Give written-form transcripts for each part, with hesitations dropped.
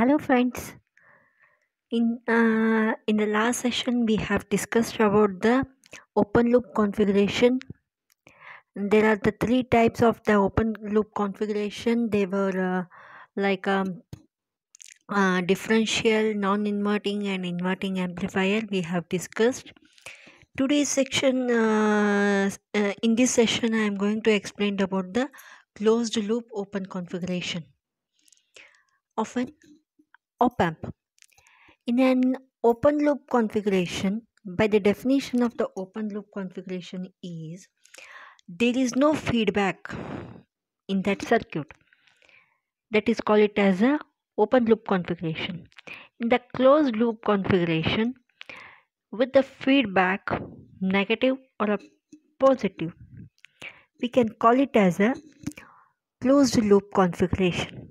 Hello, friends. In the last session, we have discussed about the open loop configuration. There are the three types of the open loop configuration. They were like differential, non-inverting, and inverting amplifier. We have discussed. Today's section, in this session, I am going to explain about the closed loop open configuration of an op-amp. In an open loop configuration, by the definition of the open loop configuration is there is no feedback in that circuit. That is called it as a open loop configuration. In the closed loop configuration, with the feedback negative or a positive, we can call it as a closed loop configuration.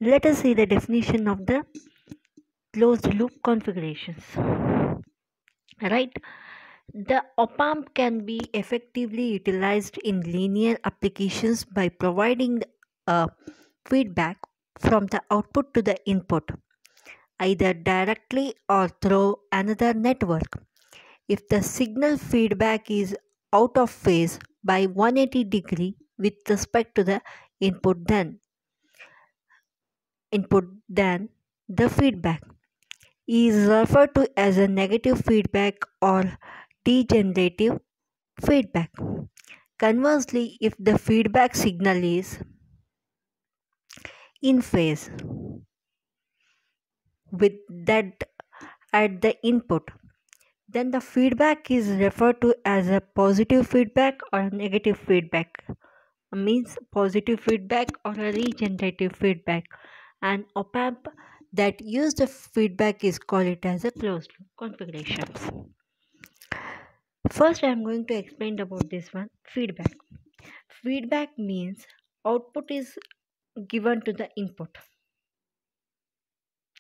Let us see the definition of the closed loop configurations. Right? The op-amp can be effectively utilized in linear applications by providing feedback from the output to the input, either directly or through another network. If the signal feedback is out of phase by 180 degree with respect to the input, then the feedback is referred to as a negative feedback or degenerative feedback. Conversely, if the feedback signal is in phase with that at the input, then the feedback is referred to as a positive feedback or a negative feedback. Means positive feedback or a regenerative feedback. An op-amp that use the feedback is called it as a closed loop configurations. First, I am going to explain about this one, feedback. Feedback means output is given to the input.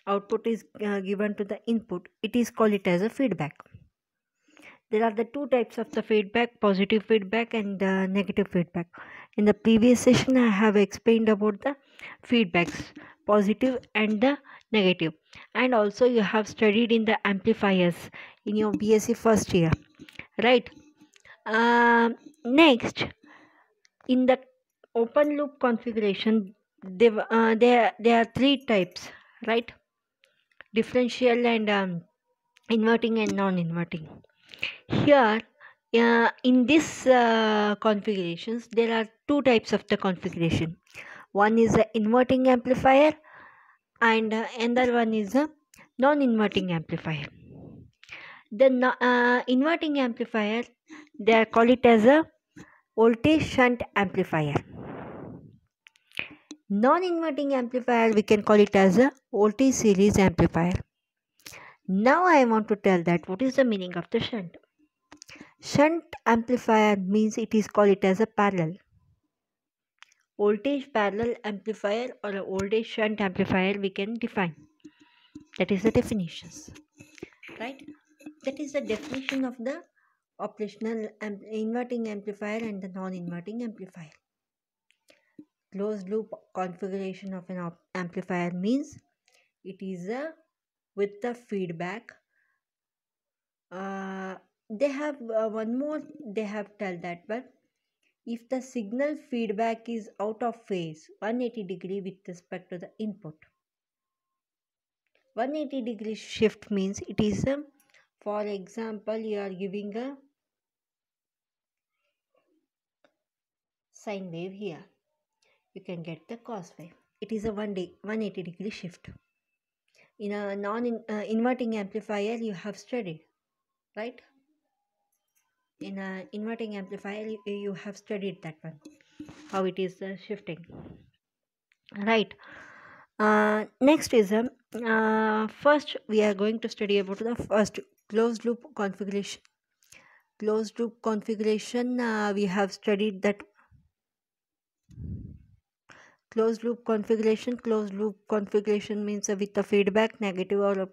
Output is given to the input. It is called it as a feedback. There are the two types of the feedback, positive feedback and negative feedback. In the previous session, I have explained about the feedbacks, positive and the negative. And also you have studied in the amplifiers in your BSc first year, right? Next, in the open loop configuration, there are three types, right? Differential and inverting and non-inverting. Here, in this configurations, there are two types of the configuration. One is the inverting amplifier and another one is a non-inverting amplifier. The inverting amplifier, they call it as a voltage shunt amplifier. Non-inverting amplifier, we can call it as a voltage series amplifier. Now I want to tell that what is the meaning of the shunt. Shunt amplifier means it is called it as a parallel. Voltage parallel amplifier or a voltage shunt amplifier we can define. That is the definitions. Right? That is the definition of the operational inverting amplifier and the non-inverting amplifier. Closed loop configuration of an amplifier means it is with the feedback. They have one more, they have tell that, but if the signal feedback is out of phase 180 degree with respect to the input. 180 degree shift means it is for example, you are giving a sine wave here. You can get the cos wave. It is a 180 degree shift. In a non-inverting amplifier, you have studied, right? In an inverting amplifier, you have studied that one, how it is shifting, right? Next is first we are going to study about the first closed loop configuration. Closed loop configuration, we have studied that closed loop configuration. Closed loop configuration means with the feedback, negative or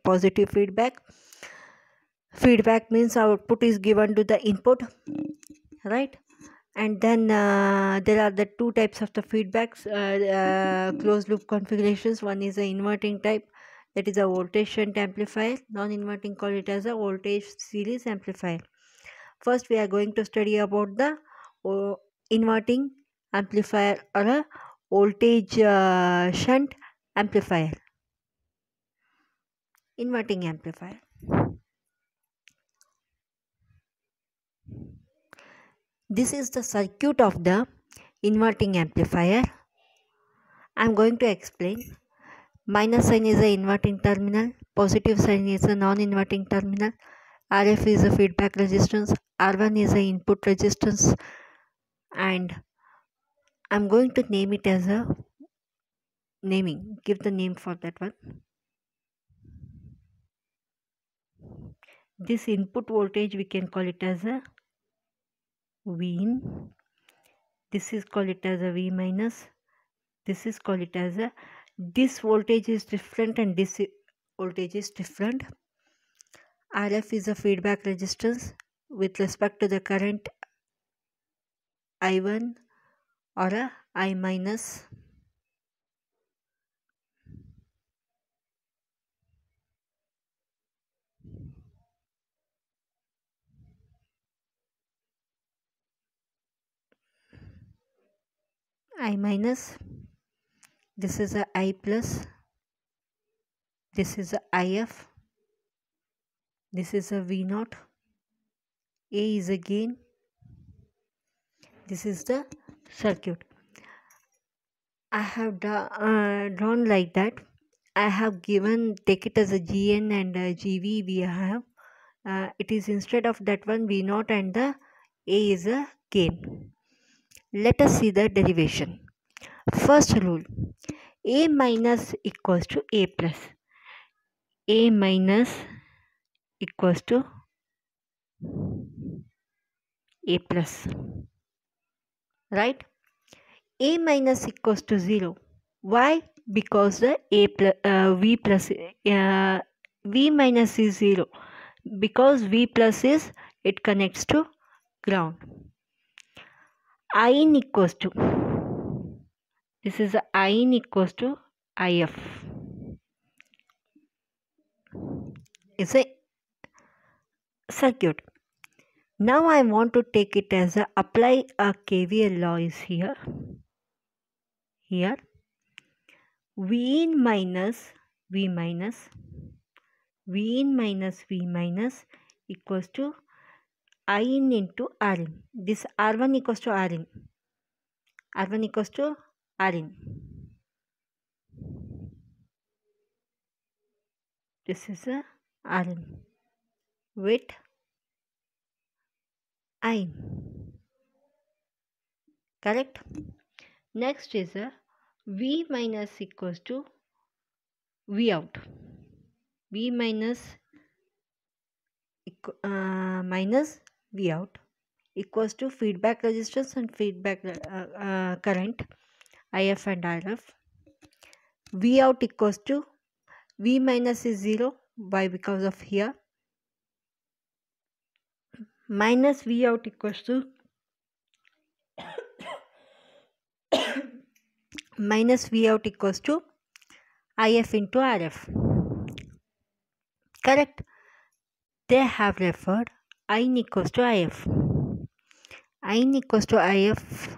positive feedback. Feedback means output is given to the input, right? And then there are the two types of the feedbacks, closed loop configurations. One is the inverting type, that is a voltage shunt amplifier. Non-inverting, call it as a voltage series amplifier. First we are going to study about the inverting amplifier or a voltage shunt amplifier. Inverting amplifier. This is the circuit of the inverting amplifier. I am going to explain. Minus sign is the inverting terminal, positive sign is the non-inverting terminal, RF is the feedback resistance, R1 is the input resistance, and I am going to name it as a give the name for that one. This input voltage we can call it as a V in, this is call it as a V minus, this is call it as a, this voltage is different and this voltage is different. RF is a feedback resistance with respect to the current I1 or a I minus. I minus, this is a I plus, this is a IF, this is a V naught, A is a gain, this is the circuit. I have drawn like that. I have given, take it as a GN and a GV we have. It is instead of that one V naught and the A is a gain. Let us see the derivation. First rule, A minus equals to A plus. A minus equals to A plus, right? A minus equals to 0. Why? Because the V plus V minus is 0. Because V plus is, it connects to ground. In equals to, this is in equals to IF. It's a circuit. Now I want to take it as a, apply a KVL law is here. Here V in minus V minus, V in minus V minus equals to I in into R in. This R1 equals to R in. R1 equals to R in. This is a R in with I in. Correct? Next is a V minus equals to V out. V minus minus V out equals to feedback resistance and feedback current IF and RF. V out equals to V minus is 0. Why? Because of here. Minus V out equals to minus V out equals to IF into RF. Correct? They have referred I equals to IF. I equals to IF.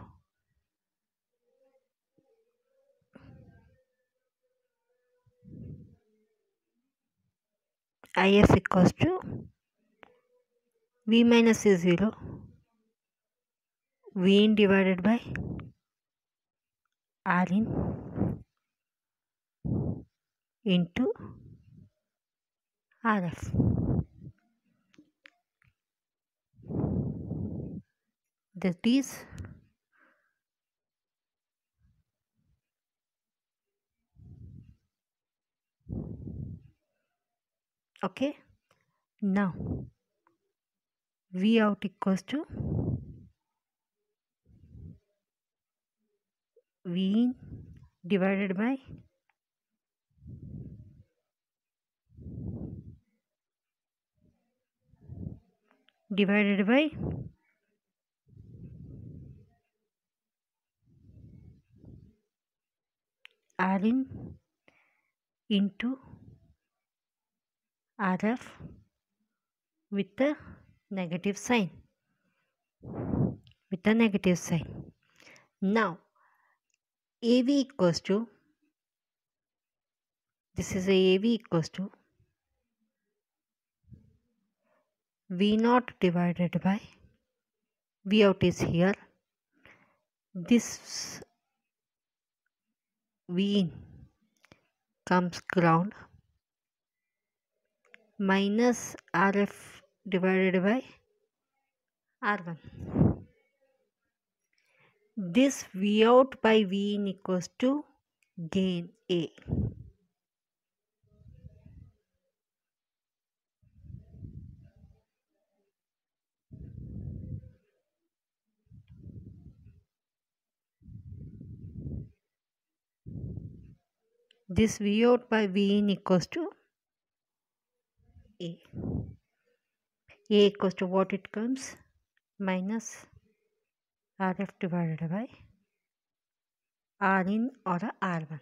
IF equals to V minus is 0. V in divided by R in into RF. That is okay. Now V out equals to V in divided by R in into RF with a negative sign. Now AV equals to, this is a AV equals to V naught divided by V out is here. This V in comes ground minus RF divided by R1. This V out by V in equals to gain A. This V out by V in equals to A. A equals to what it comes? Minus RF divided by R in or a R1.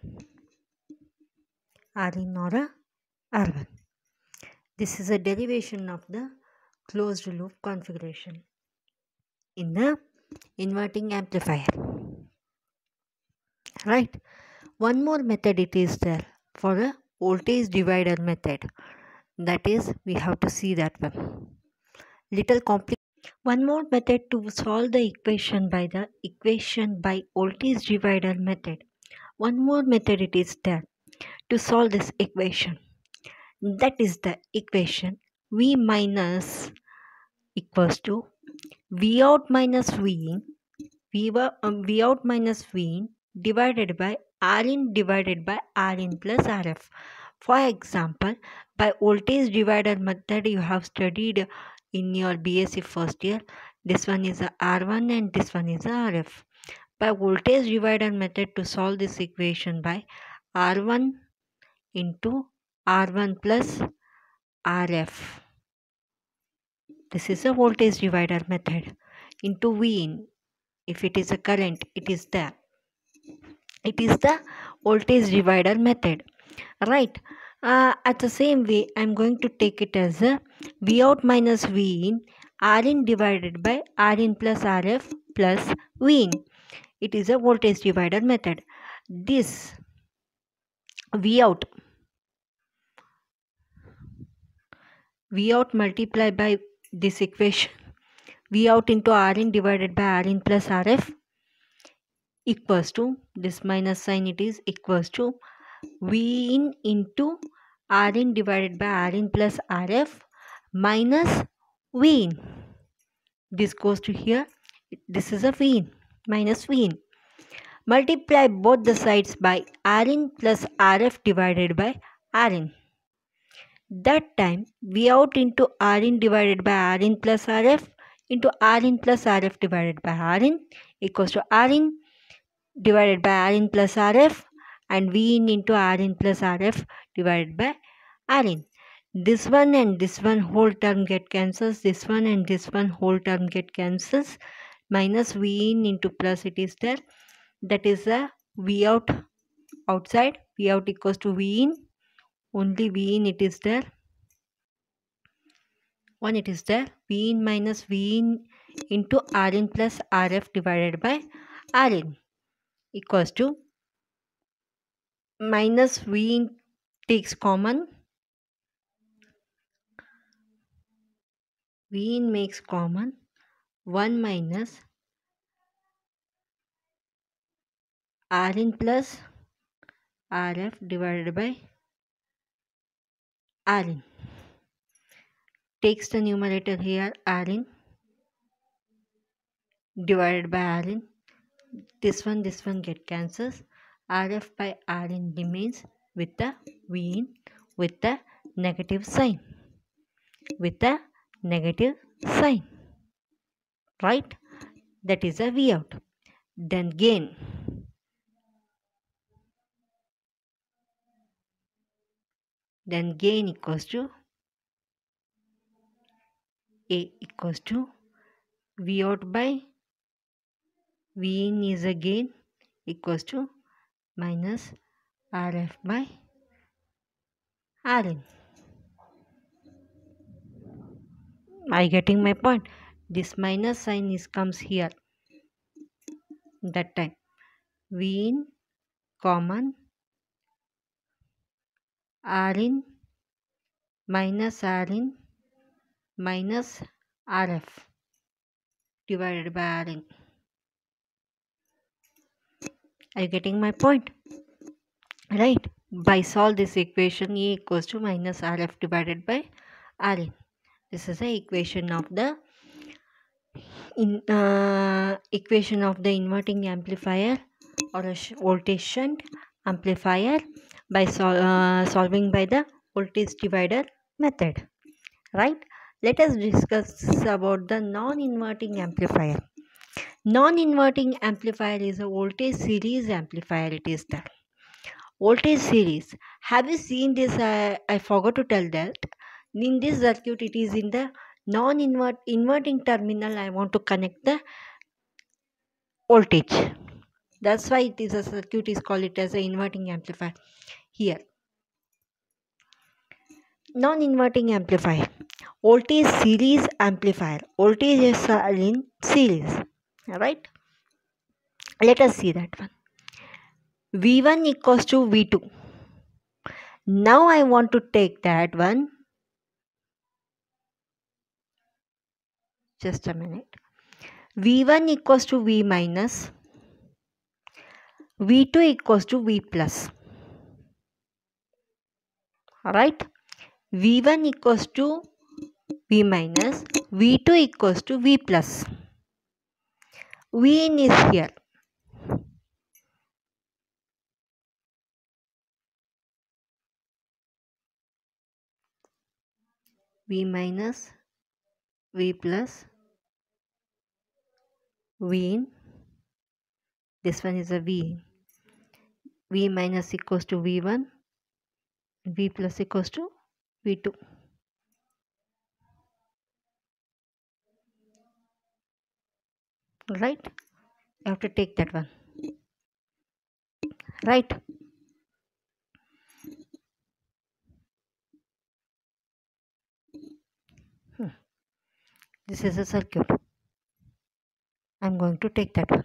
R in or a R1. This is a derivation of the closed loop configuration in the inverting amplifier. Right? One more method it is there for a voltage divider method. That is, we have to see that one. Little complicated. One more method to solve the equation by voltage divider method. One more method it is there to solve this equation. That is the equation V minus equals to V out minus V in, V out minus V in divided by R in divided by R in plus RF. For example, by voltage divider method you have studied in your BSc first year. This one is a R1 and this one is a RF. By voltage divider method to solve this equation by R1 into R1 plus RF. This is a voltage divider method into V in. If it is a current, it is there. It is the voltage divider method. Right. At the same way, I am going to take it as a V out minus V in R in divided by R in plus RF plus V in. It is a voltage divider method. This V out multiplied by this equation V out into R in divided by R in plus RF equals to, this minus sign it is equals to V in into R in divided by R in plus RF minus V in. This goes to here. This is a V in minus V in. Multiply both the sides by R in plus RF divided by R in. That time V out into R in divided by R in plus RF into R in plus RF divided by R in equals to R in divided by R in plus RF and V in into R in plus RF divided by R in. This one and this one whole term get cancels. This one and this one whole term get cancels. Minus V in into plus it is there. That is a V out outside. V out equals to V in. Only V in it is there. One it is there. V in minus V in into R in plus RF divided by R in equals to minus V in takes common. V in makes common 1 minus R in plus RF divided by R in. Takes the numerator here R in divided by R in. This one get cancels. RF by R in remains with the V in with the negative sign. Right? That is a V out. Then gain. Equals to A equals to V out by V in is a gain equals to minus Rf by Rn. Are you getting my point? This minus sign comes here. That time V in common Rin minus Rin minus Rf divided by Rin. Are you getting my point? Right? By solve this equation, A equals to minus Rf divided by Rin. This is the equation of the inverting amplifier or a voltage shunt amplifier by solving by the voltage divider method. Right? Let us discuss about the non-inverting amplifier. Non-inverting amplifier is a voltage series amplifier. It is the voltage series. Have you seen this? I forgot to tell that. In this circuit, it is in the non-inverting terminal. I want to connect the voltage. That's why it is a circuit is called it as an inverting amplifier. Here, non-inverting amplifier, voltage series amplifier. Voltages are in series. All right. Let us see that one. V1 equals to V2. Now I want to take that one. Just a minute. V1 equals to V minus. V2 equals to V plus. Alright. V1 equals to V minus. V2 equals to V plus. Vin is here. V minus, V plus, Vin. This one is a V. V minus equals to V1. V plus equals to V2. Right? You have to take that one. Right? This is a circuit. I'm going to take that one.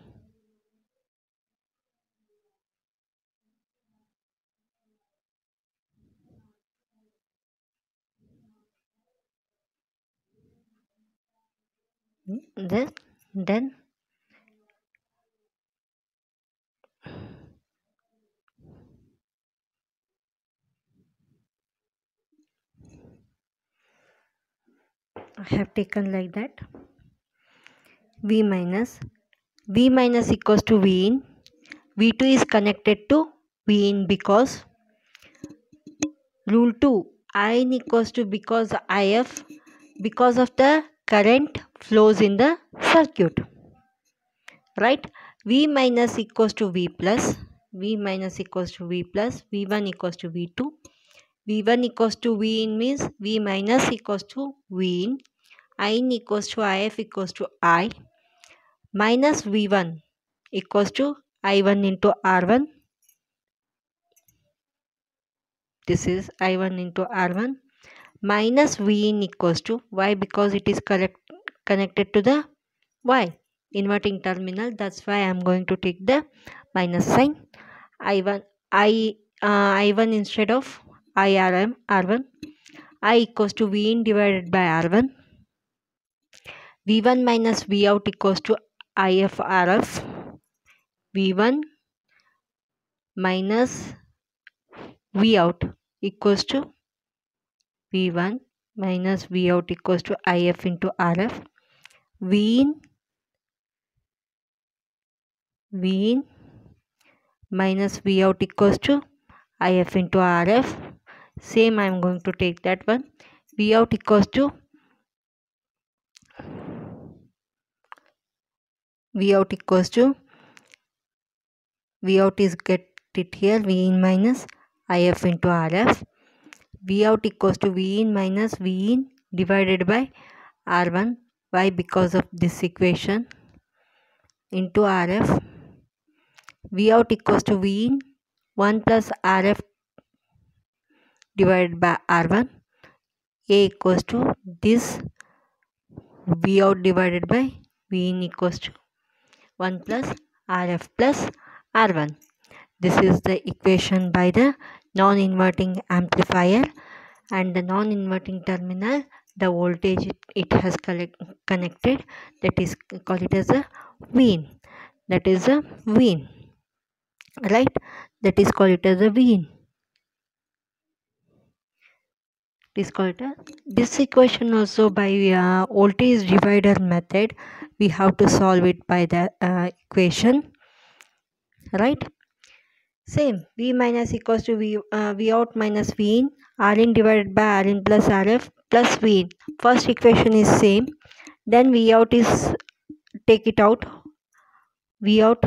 Then I have taken like that. V minus equals to V in. V2 is connected to V in because rule 2 In equals to because If because of the current flows in the circuit. Right? V minus equals to V plus. V minus equals to V plus. V1 equals to V2. V1 equals to V in means V minus equals to V in. In equals to If equals to I minus V1 equals to I1 into R1. This is I1 into R1 minus V in equals to Y because it is connected to the Y inverting terminal. That's why I am going to take the minus sign. I1 instead of R1. I equals to V in divided by R1. V1 minus V out equals to IF RF. V1 minus V out equals to V1 minus V out equals to IF into RF. V in minus V out equals to IF into RF. Same I am going to take that one. V out equals to V out is get it here V in minus IF into RF. V out equals to V in minus V in divided by R1. Why? Because of this equation into RF. V out equals to V in 1 plus Rf divided by R1. A equals to this V out divided by V in equals to 1 plus Rf plus R1. This is the equation by the non-inverting amplifier, and the non-inverting terminal, the voltage it has connected, that is call it as a Vin. That is a Vin, right? That is called it as a Vin. It is called this equation also by voltage divider method. We have to solve it by the equation, right? Same, V minus equals to V out minus V in, R in divided by R in plus Rf plus V in. First equation is same. Then V out is, take it out, V out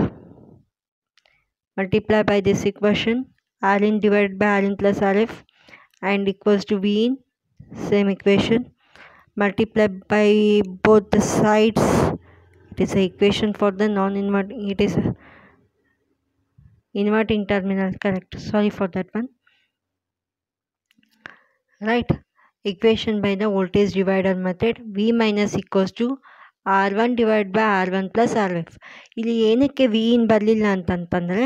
multiply by this equation, R in divided by R in plus Rf and equals to V in, same equation, multiply by both the sides. It is a equation for the non-inverting, it is a inverting terminal, correct, sorry for that one, right? Equation by the voltage divider method. V minus equals to R1 divided by R1 plus Rf. ಇಲ್ಲಿ ಏನಕ್ಕೆ V in ಬರಲಿಲ್ಲ ಅಂತಂತಂದರೆ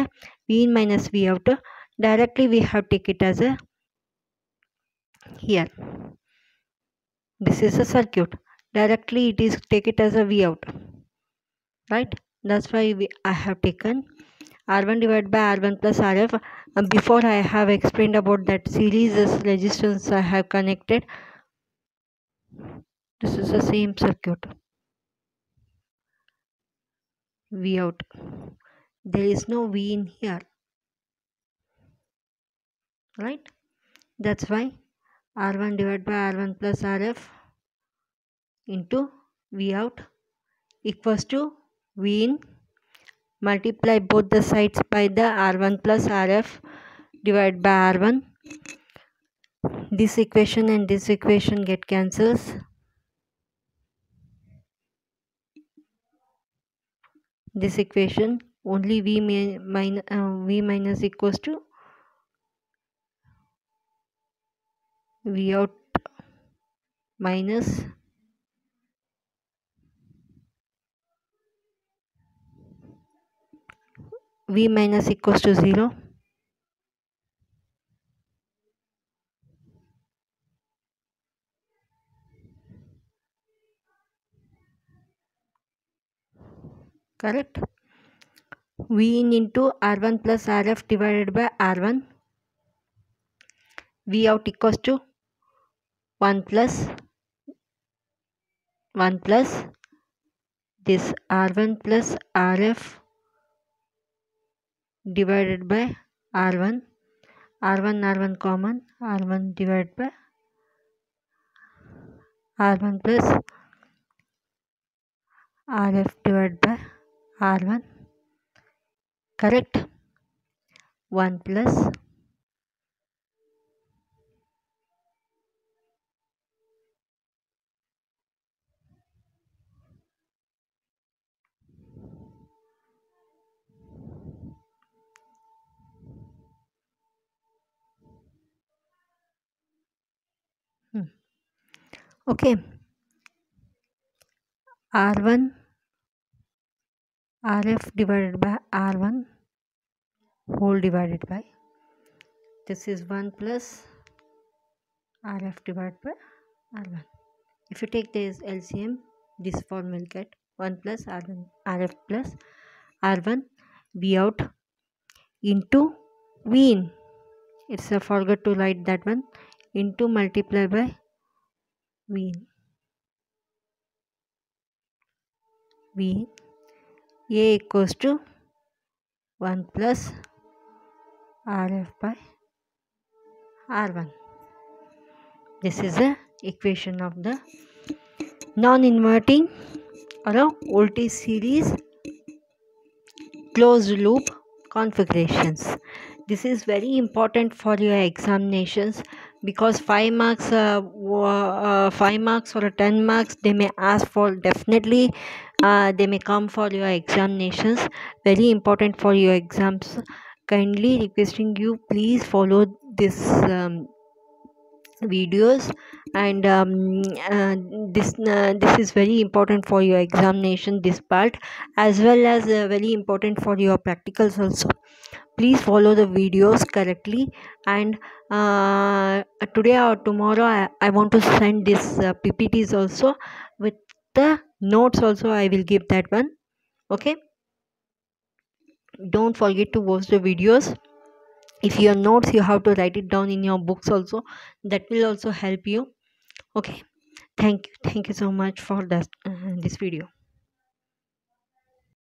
V in minus V out, directly we have take it as a, here this is a circuit, directly it is take it as a V out, right? That's why I have taken R1 divided by R1 plus Rf. Before I have explained about that series resistance I have connected. This is the same circuit. V out. There is no V in here, right? That's why R1 divided by R1 plus Rf into V out equals to V in, multiply both the sides by the R1 plus Rf divided by R1. This equation and this equation get cancels. This equation only V minus equals to V out minus V minus equals to 0. Correct? V in into R1 plus Rf divided by R1. V out equals to 1 plus this R1 plus Rf divided by R1. R1 common, R1 divided by R1 plus Rf divided by R1. Correct? 1 plus okay, R1 Rf divided by R1 whole divided by, this is 1 plus Rf divided by R1. If you take this LCM, this form will get 1 plus R1 Rf plus R1 V out into V in. It's a forgot to write that one, into multiply by V in. V in A equals to 1 plus Rf by R1. This is the equation of the non-inverting or a voltage series closed loop configurations. This is very important for your examinations, because 5 marks, 5 marks or 10 marks they may ask for, definitely they may come for your examinations. Very important for your exams. kindly requesting you, please follow this videos, and this is very important for your examination, this part, as well as very important for your practicals also. Please follow the videos correctly, and today or tomorrow I want to send this ppts also with the notes also. I will give that one. Okay, don't forget to watch the videos. If your notes, you have to write it down in your books also, that will also help you. Okay, thank you so much for that this video.